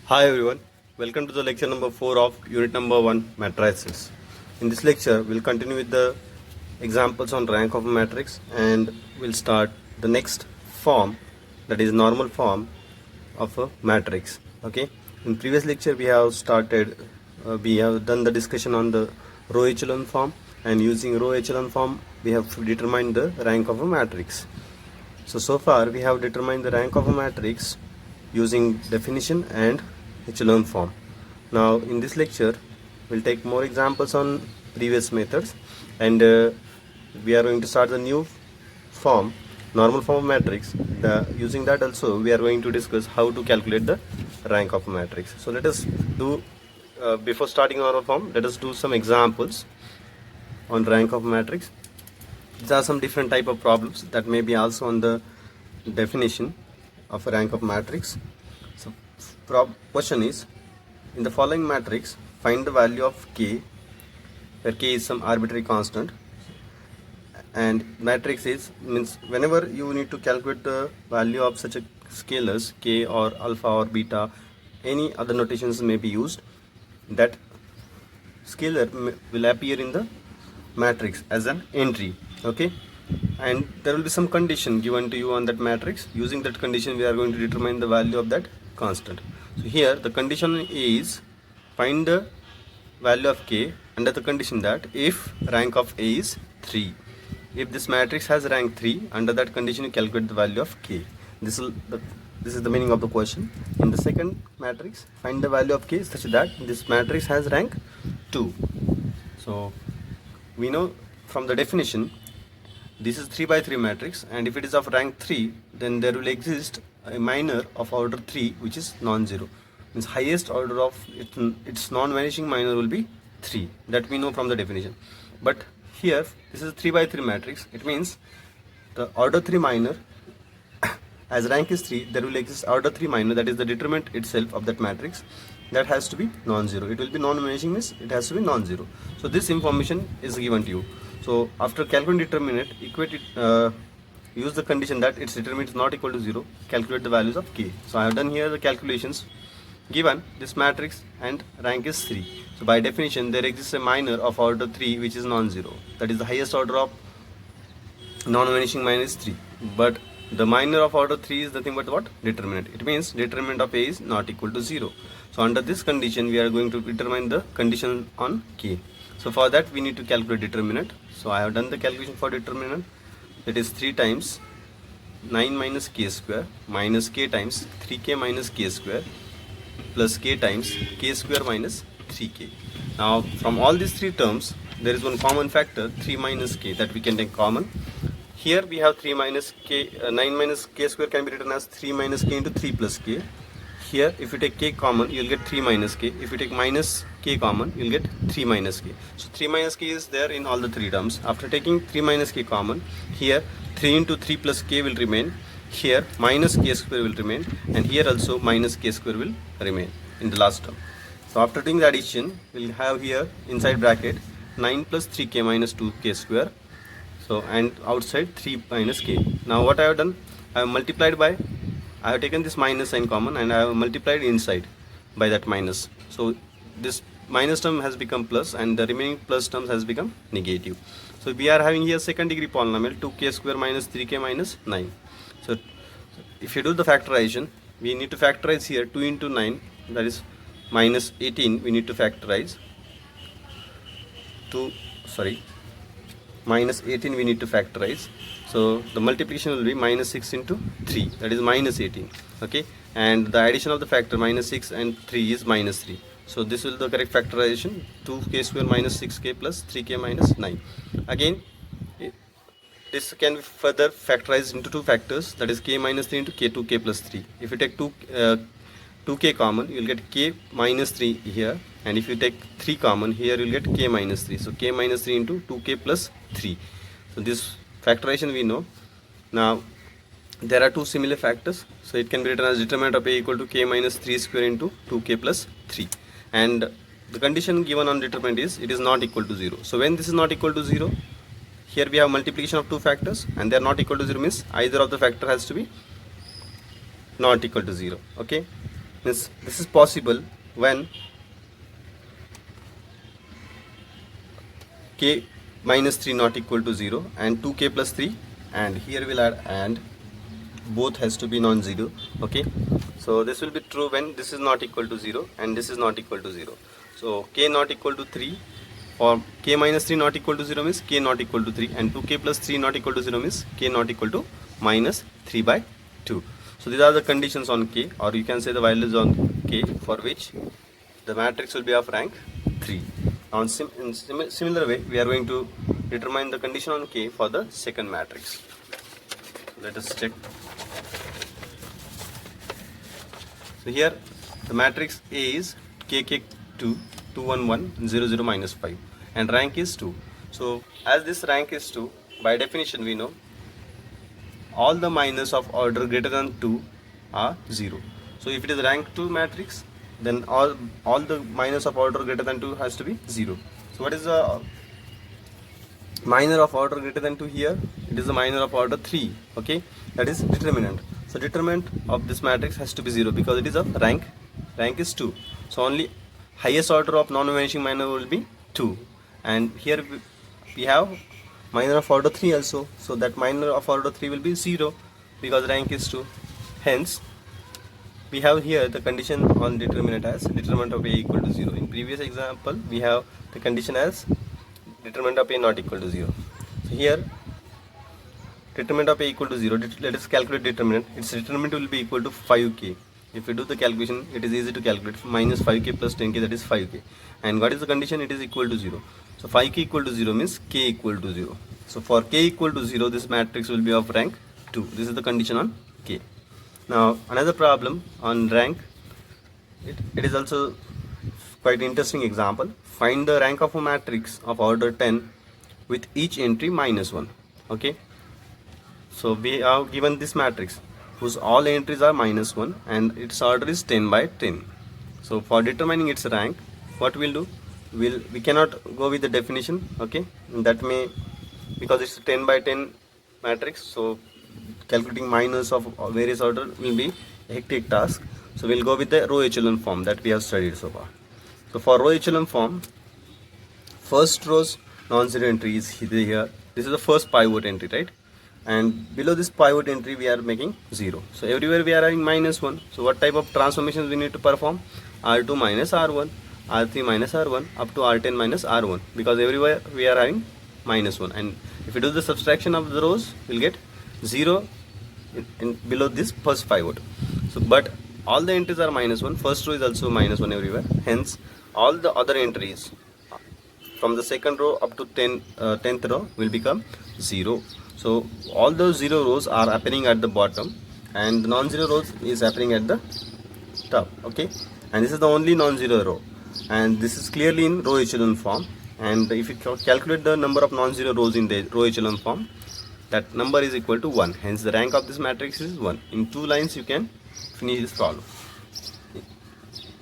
Hi everyone, welcome to the lecture number 4 of unit number 1 matrices. In this lecture, we'll continue with the examples on rank of a matrix and we'll start the next form, that is normal form of a matrix. Okay, in previous lecture we have done the discussion on the row echelon form, and using row echelon form we have determined the rank of a matrix. So far we have determined the rank of a matrix using definition and echelon form. Now in this lecture we'll take more examples on previous methods, and we are going to start the new form, normal form of matrix. Using that also we are going to discuss how to calculate the rank of a matrix. So let us do, before starting normal form, let us do some examples on rank of a matrix. These are some different type of problems that may be also on the definition of a rank of matrix. So question is, in the following matrix find the value of k, where k is some arbitrary constant, and matrix is means whenever you need to calculate the value of such a scalars k or alpha or beta, any other notations may be used, that scalar will appear in the matrix as an entry. Okay, and there will be some condition given to you on that matrix. Using that condition we are going to determine the value of that constant. So here the condition is find the value of k under the condition that if rank of A is 3. If this matrix has rank 3, under that condition you calculate the value of k. This is the meaning of the question. In the second matrix, find the value of k such that this matrix has rank 2. So we know from the definition this is 3 by 3 matrix, and if it is of rank 3, then there will exist a minor of order 3 which is non-zero. Means highest order of its non-vanishing minor will be 3. That we know from the definition. But here this is 3 by 3 matrix. It means the order 3 minor, as rank is 3, there will exist order 3 minor, that is the determinant itself of that matrix, that has to be non-zero. It will be non-vanishing means it has to be non-zero. So this information is given to you. So after calculating determinant, equate it, use the condition that its determinant is not equal to 0, calculate the values of k. So I have done here the calculations given this matrix and rank is 3. So by definition there exists a minor of order 3 which is non-zero, that is the highest order of non-vanishing minor is 3, but the minor of order 3 is nothing but what? Determinant. It means determinant of A is not equal to 0. So under this condition we are going to determine the condition on k. So for that we need to calculate determinant. So I have done the calculation for determinant. That is 3 times 9 minus k square minus k times 3k minus k square plus k times k square minus 3k. Now from all these three terms there is one common factor, 3 minus k, that we can take common. Here we have 3 minus k, 9 minus k square can be written as 3 minus k into 3 plus k. Here if you take k common you will get 3 minus k. If you take minus k common you will get 3 minus k. So 3 minus k is there in all the three terms. After taking 3 minus k common, here 3 into 3 plus k will remain. Here minus k square will remain, and here also minus k square will remain in the last term. So after doing the addition we will have here inside bracket 9 plus 3k minus 2k square. So and outside 3 minus k. Now what I have done, I have multiplied by, I have taken this minus sign common and I have multiplied inside by that minus. So this minus term has become plus and the remaining plus terms has become negative. So we are having here second degree polynomial 2k square minus 3k minus 9. So if you do the factorization, we need to factorize here 2 into 9, that is minus 18, we need to factorize minus 18 we need to factorize. So the multiplication will be minus 6 into 3, that is minus 18. Okay, and the addition of the factor minus 6 and 3 is minus 3. So this will the correct factorization, 2k square minus 6k plus 3k minus 9. Again this can be further factorized into two factors, that is k minus 3 into k 2k plus 3. If you take 2k common you will get k minus 3 here, and if you take 3 common here you will get k minus 3. So k minus 3 into 2k plus 3. So this factorization we know. Now there are two similar factors, so it can be written as determinant of A equal to k minus 3 square into 2k plus 3, and the condition given on determinant is it is not equal to 0. So when this is not equal to 0, here we have multiplication of two factors and they are not equal to 0 means either of the factor has to be not equal to 0. Okay, Means this is possible when k minus 3 not equal to 0 and 2k plus 3, and here we'll add and both has to be non-zero. Okay, so this will be true when this is not equal to 0 and this is not equal to 0. So k not equal to 3, or k minus 3 not equal to 0 means k not equal to 3, and 2k plus 3 not equal to 0 means k not equal to minus 3 by 2. So these are the conditions on k, or you can say the values on k for which the matrix will be of rank 3. Now in similar way we are going to determine the condition on k for the second matrix. Let us check. So here the matrix A is KK2 2 1 1 0 0 minus 5 and rank is 2. So as this rank is 2, by definition we know all the minus of order greater than 2 are 0. So if it is rank 2 matrix, then all the minus of order greater than 2 has to be 0. So what is the minor of order greater than 2 here? It is the minor of order 3. Okay, that is determinant. So determinant of this matrix has to be 0 because it is of rank is 2. So only highest order of non-vanishing minor will be 2, and here we have minor of order 3 also. So that minor of order 3 will be 0 because rank is 2. Hence we have here the condition on determinant as determinant of A equal to 0. In previous example we have the condition as determinant of A not equal to 0. So here determinant of A equal to 0, let us calculate determinant. Its determinant will be equal to 5k. If we do the calculation, it is easy to calculate. Minus 5k plus 10k, that is 5k. And what is the condition? It is equal to 0. So 5k equal to 0 means k equal to 0. So for k equal to 0, this matrix will be of rank 2. This is the condition on k. Now another problem on rank, it is also quite interesting example. Find the rank of a matrix of order 10 with each entry minus 1. Okay, so we are given this matrix whose all entries are minus 1 and its order is 10 by 10. So for determining its rank, what we'll do, we cannot go with the definition. Okay, that may, because it's a 10 by 10 matrix, so calculating minus of various order will be a hectic task. So we'll go with the row echelon form that we have studied so far. So for row echelon form, first row's non-zero entry is here. This is the first pivot entry, right? And below this pivot entry we are making 0. So everywhere we are having minus 1. So what type of transformations we need to perform? R2 minus R1, R3 minus R1 up to R10 minus R1, because everywhere we are having minus 1. And if we do the subtraction of the rows, we'll get 0 in below this first pivot. So but all the entries are minus 1. First row is also minus 1 everywhere. Hence all the other entries from the second row up to 10th row will become 0. So all those 0 rows are happening at the bottom and the non-zero rows is happening at the top. Okay, and this is the only non-zero row, and this is clearly in row echelon form. And if you calculate the number of non-zero rows in the row echelon form, that number is equal to 1. Hence the rank of this matrix is 1. In 2 lines you can finish this problem.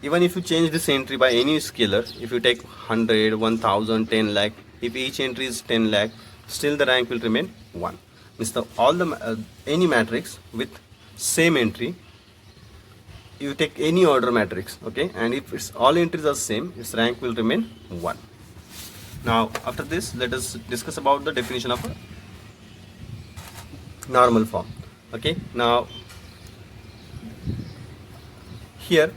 Even if you change this entry by any scalar, if you take 100, 1000, 10 lakh, if each entry is 10 lakh, still the rank will remain 1. Means any matrix with same entry, you take any order matrix, okay, and if it's all entries are same, its rank will remain 1. Now after this, let us discuss about the definition of a normal form. Okay, now here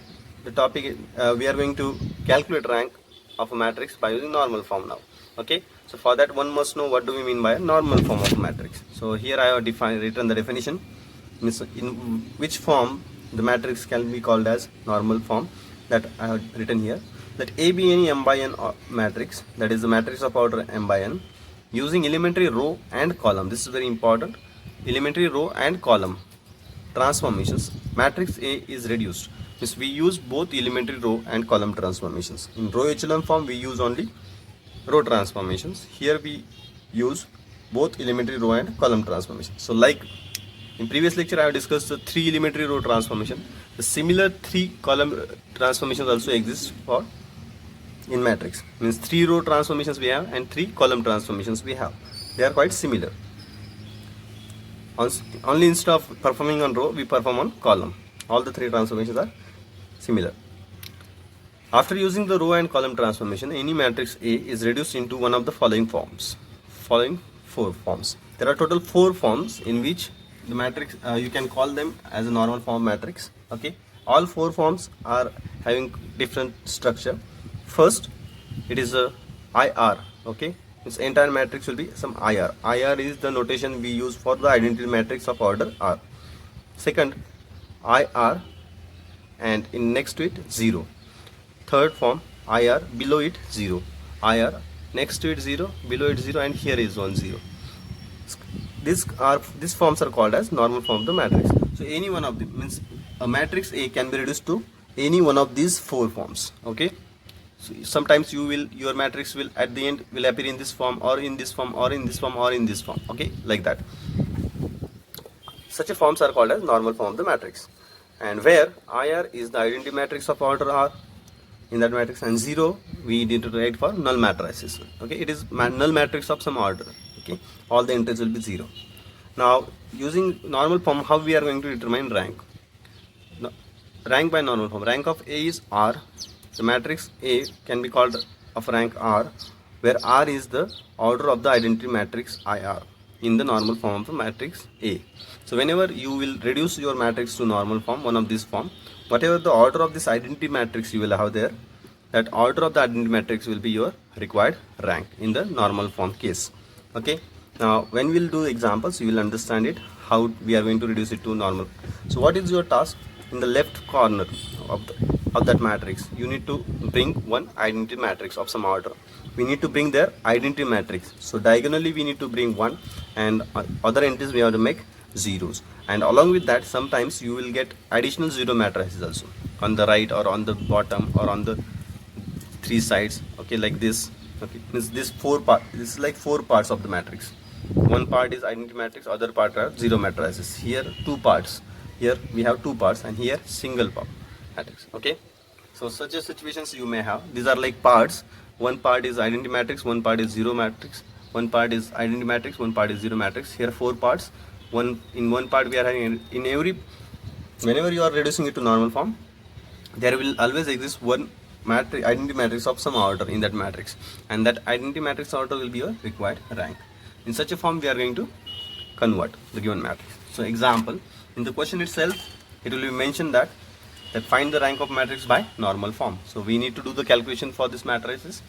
the topic is, we are going to calculate rank of a matrix by using normal form now. Okay, so for that one must know what do we mean by a normal form of a matrix. So here I have written the definition, means in which form the matrix can be called as normal form, that I have written here. That A be any m by n matrix, that is the matrix of order m by n, using elementary row and column. This is very important. Elementary row and column transformations, matrix A is reduced. Means we use both elementary row and column transformations. In row echelon form we use only row transformations. Here we use both elementary row and column transformations. So like in previous lecture I have discussed the 3 elementary row transformation. The similar 3 column transformations also exist for in matrix. Means 3 row transformations we have and 3 column transformations we have. They are quite similar. Only instead of performing on row, we perform on column. All the 3 transformations are similar. After using the row and column transformation, any matrix A is reduced into one of the following forms. Following 4 forms. There are total 4 forms in which the matrix, you can call them as a normal form matrix. Okay, all 4 forms are having different structure. First, it is a IR. Okay, its entire matrix will be some IR. IR is the notation we use for the identity matrix of order R. Second, IR, and in next to it 0. Third form IR, below it 0. IR, next to it 0, below it 0, and here is 1 0. These forms are called as normal form of the matrix. So any one of them means a matrix A can be reduced to any one of these 4 forms. Okay, so sometimes your matrix will at the end will appear in this form, or in this form, or in this form, or in this form. Okay, like that. Such a forms are called as normal form of the matrix, and where IR is the identity matrix of order R in that matrix, and 0 we need to write for null matrices. Okay, it is null matrix of some order. Okay, all the entries will be 0. Now, using normal form, how we are going to determine rank? Rank by normal form. Rank of A is R. The matrix A can be called of rank R, where R is the order of the identity matrix IR in the normal form of the matrix A. So whenever you will reduce your matrix to normal form, one of this form, whatever the order of this identity matrix you will have there, that order of the identity matrix will be your required rank in the normal form case. Okay, now when we will do examples, you will understand it, how we are going to reduce it to normal. So what is your task? In the left corner of that matrix, you need to bring one identity matrix of some order. We need to bring their identity matrix. So diagonally we need to bring 1, and other entries we have to make zeros. And along with that, sometimes you will get additional 0 matrices also on the right, or on the bottom, or on the 3 sides. Okay, like this. Okay, this 4 part. This is like 4 parts of the matrix. One part is identity matrix, other part are 0 matrices. Here 2 parts. Here we have 2 parts, and here single part matrix. Okay, so such a situations you may have. These are like parts. One part is identity matrix, one part is 0 matrix, one part is identity matrix, one part is 0 matrix. Here 4 parts. In one part we are having, in every, whenever you are reducing it to normal form, there will always exist one identity matrix of some order in that matrix, and that identity matrix order will be your required rank. In such a form we are going to convert the given matrix. So example, in the question itself, it will be mentioned that find the rank of matrix by normal form. So we need to do the calculation for this matrices.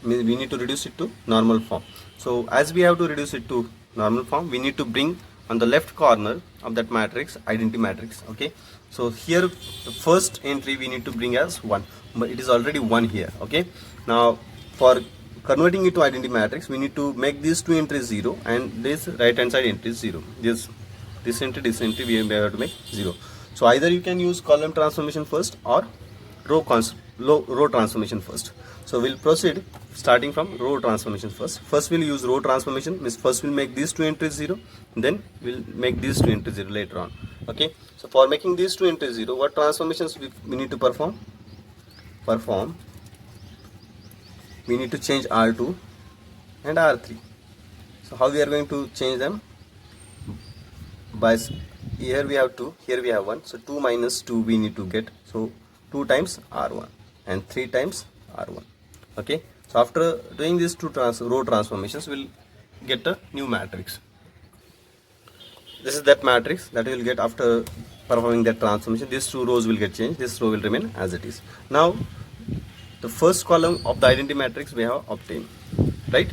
We need to reduce it to normal form. So as we have to reduce it to normal form, we need to bring on the left corner of that matrix identity matrix. Okay, so here the first entry we need to bring as 1, but it is already 1 here. Okay, now for converting it to identity matrix, we need to make these 2 entries 0, and this right hand side entry is 0. This entry we have to make 0. So either you can use column transformation first, or row transformation first. So we'll proceed starting from row transformation first. First we'll use row transformation, means first we'll make these 2 entries 0, then we'll make these 2 entries 0 later on. Okay, so for making these 2 entries 0, what transformations we need to perform? We need to change R2 and R3. So how we are going to change them? By here we have 2, here we have 1, so 2 minus 2 we need to get, so 2 times R1 and 3 times R1. Okay, so after doing these 2 row transformations, we'll get a new matrix. This is that matrix that we will get after performing that transformation. These 2 rows will get changed, this row will remain as it is. Now the first column of the identity matrix we have obtained, right?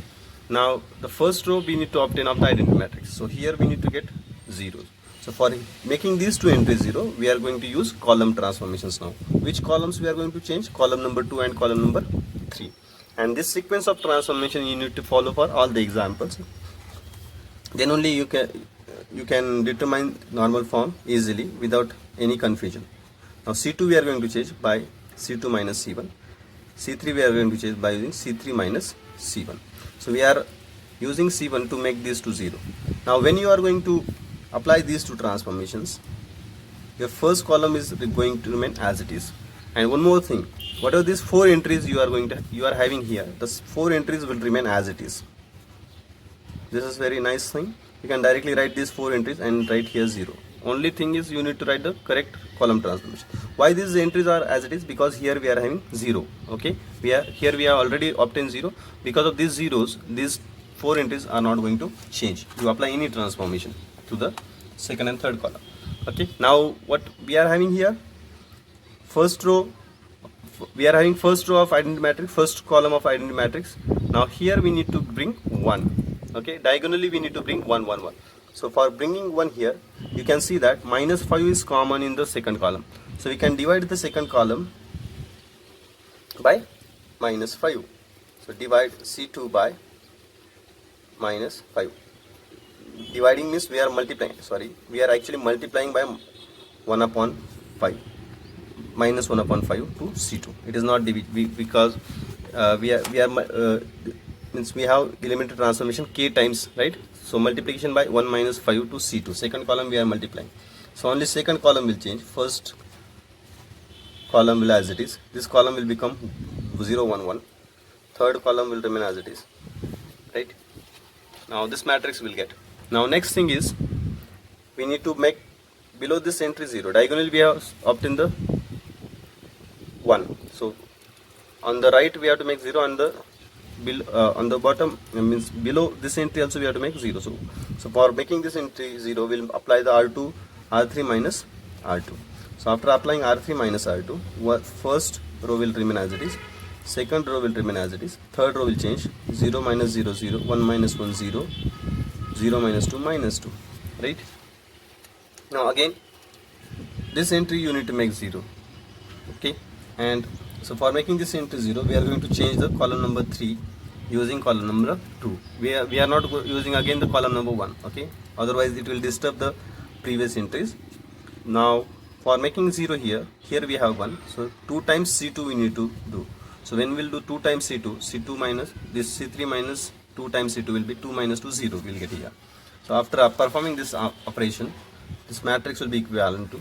Now the first row we need to obtain of the identity matrix, so here we need to get zeros. So for making these 2 entries 0, we are going to use column transformations now. Which columns we are going to change? Column number 2 and column number 3. And this sequence of transformation you need to follow for all the examples. Then only you can determine normal form easily without any confusion. Now C2 we are going to change by C2 minus C1. C3 we are going to change by using C3 minus C1. So we are using C1 to make these 2 0. Now when you are going to apply these 2 transformations, your first column is going to remain as it is. And one more thing, whatever these 4 entries you are having here, the 4 entries will remain as it is. This is very nice thing. You can directly write these 4 entries and write here 0. only thing is you need to write the correct column transformation. Why these entries are as it is? Because here we are having 0. Okay, here we are already obtained 0. Because of these zeros, these 4 entries are not going to change. You apply any transformation to the second and third column. Okay, now what we are having here, first row, we are having first row of identity matrix, first column of identity matrix. Now here we need to bring 1. Okay, diagonally we need to bring 1 1 1. So for bringing 1 here, you can see that -5 is common in the second column, so we can divide the second column by -5. So divide C2 by -5. Dividing means we are multiplying, we are actually multiplying by 1 upon 5, -1 upon 5 to C2. It is not because means we have elementary transformation k times, right? So multiplication by 1 minus 5 to C2. Second column we are multiplying. So only second column will change. First column will as it is. This column will become 0 1 1. Third column will remain as it is. Right? Now this matrix will get. Now next thing is we need to make below this entry 0. Diagonally we have obtained the 1. So on the right we have to make 0, on the bottom means below this entry also we have to make 0. So for making this entry 0, we'll apply the R3 minus R2. So after applying R3 minus R2, first row will remain as it is, second row will remain as it is, third row will change. 0 minus 0 0, 1 minus 1 0, 0 minus 2 minus 2. Right? Now again this entry you need to make 0. Okay, and so for making this entry 0, we are going to change the column number 3 using column number 2. We are not using again the column number 1. Okay, otherwise it will disturb the previous entries. Now for making 0 here we have 1. So 2 times C2 we need to do. So when we will do 2 times C2 minus this C3 minus 2 times C2 will be 2 minus 2 0 we will get here. So after performing this operation, this matrix will be equivalent to,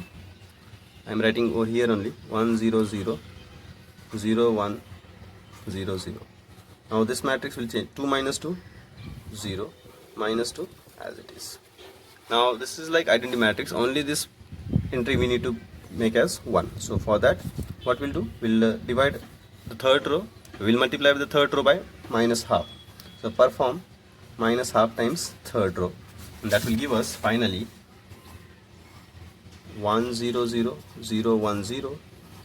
I am writing over here only 1 0 0 0 1 0 0. Now this matrix will change. 2 minus 2 0 minus 2 as it is. Now this is like identity matrix, only this entry we need to make as 1. So for that what we'll do, we'll divide the third row, we'll multiply with the third row by minus half. So perform minus half times third row, and that will give us finally 1 0 0 0 1 0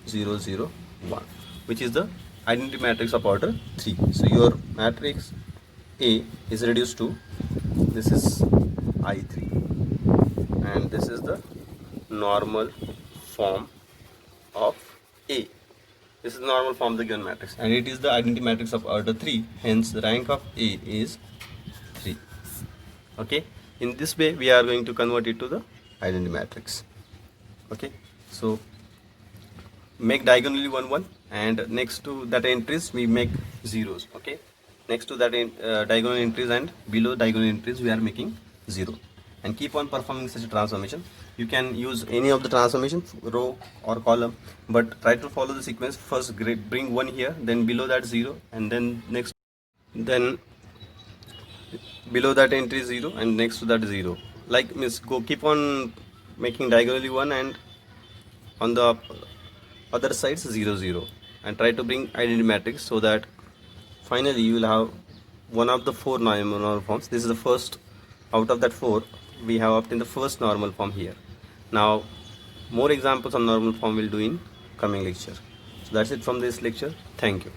0 0 1, which is the identity matrix of order 3. So your matrix A is reduced to, this is I3, and this is the normal form of A. This is the normal form of the given matrix, and it is the identity matrix of order 3. Hence the rank of A is 3. Okay, in this way we are going to convert it to the identity matrix. Okay, so make diagonally 1 1, and next to that entries we make zeros. Okay, next to that diagonal entries and below diagonal entries we are making 0, and keep on performing such a transformation. You can use any of the transformation, row or column, but try to follow the sequence. First bring 1 here, then below that 0, and then next, then below that entry 0, and next to that 0. Like means keep on making diagonally 1 and on the other sides 0 0, and try to bring identity matrix, so that finally you will have one of the 4 normal forms. This is the first out of that 4. We have obtained the first normal form here. Now more examples on normal form we'll do in coming lecture. So that's it from this lecture. Thank you.